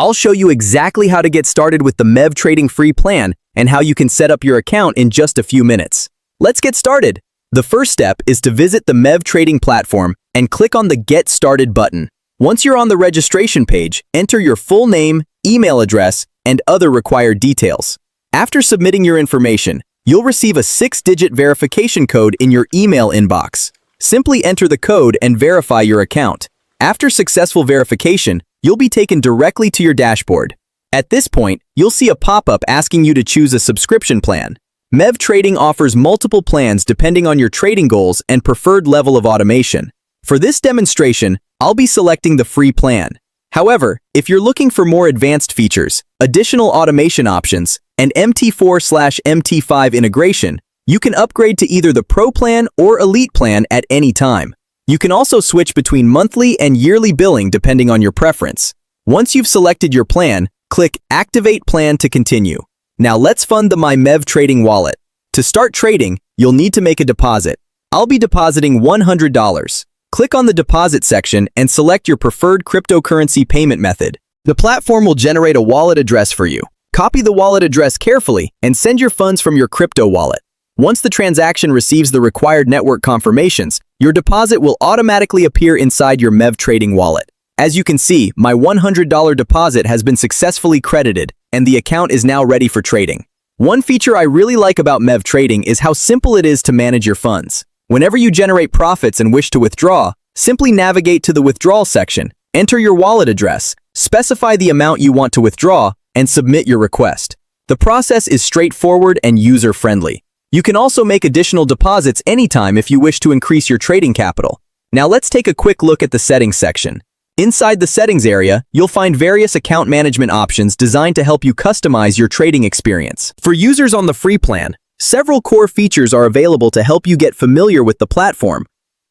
I'll show you exactly how to get started with the MevTrading free plan and how you can set up your account in just a few minutes. Let's get started. The first step is to visit the MevTrading platform and click on the Get Started button. Once you're on the registration page, enter your full name, email address, and other required details. After submitting your information, you'll receive a 6-digit verification code in your email inbox. Simply enter the code and verify your account. After successful verification, you'll be taken directly to your dashboard. At this point, you'll see a pop-up asking you to choose a subscription plan. MevTrading offers multiple plans depending on your trading goals and preferred level of automation. For this demonstration, I'll be selecting the free plan. However, if you're looking for more advanced features, additional automation options, and MT4/MT5 integration, you can upgrade to either the Pro plan or Elite plan at any time. You can also switch between monthly and yearly billing depending on your preference. Once you've selected your plan, click Activate Plan to continue. Now let's fund the MevTrading Wallet. To start trading, you'll need to make a deposit. I'll be depositing $100. Click on the deposit section and select your preferred cryptocurrency payment method. The platform will generate a wallet address for you. Copy the wallet address carefully and send your funds from your crypto wallet. Once the transaction receives the required network confirmations, your deposit will automatically appear inside your MevTrading wallet. As you can see, my $100 deposit has been successfully credited, and the account is now ready for trading. One feature I really like about MevTrading is how simple it is to manage your funds. Whenever you generate profits and wish to withdraw, simply navigate to the withdrawal section, enter your wallet address, specify the amount you want to withdraw, and submit your request. The process is straightforward and user-friendly. You can also make additional deposits anytime if you wish to increase your trading capital. Now let's take a quick look at the settings section. Inside the settings area, you'll find various account management options designed to help you customize your trading experience. For users on the free plan, several core features are available to help you get familiar with the platform.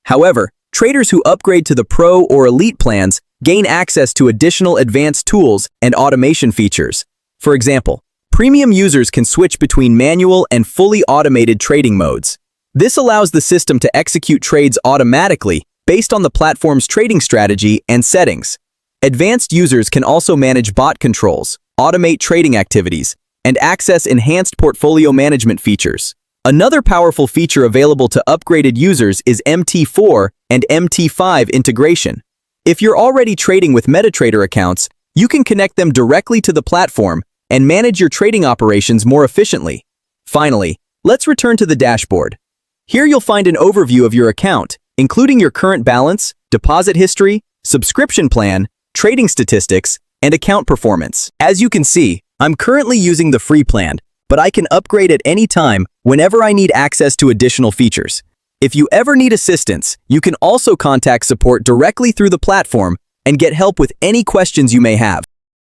However, traders who upgrade to the Pro or Elite plans gain access to additional advanced tools and automation features. For example, premium users can switch between manual and fully automated trading modes. This allows the system to execute trades automatically based on the platform's trading strategy and settings. Advanced users can also manage bot controls, automate trading activities, and access enhanced portfolio management features. Another powerful feature available to upgraded users is MT4 and MT5 integration. If you're already trading with MetaTrader accounts, you can connect them directly to the platform and manage your trading operations more efficiently. Finally, let's return to the dashboard. Here you'll find an overview of your account, including your current balance, deposit history, subscription plan, trading statistics, and account performance. As you can see, I'm currently using the free plan, but I can upgrade at any time whenever I need access to additional features. If you ever need assistance, you can also contact support directly through the platform and get help with any questions you may have.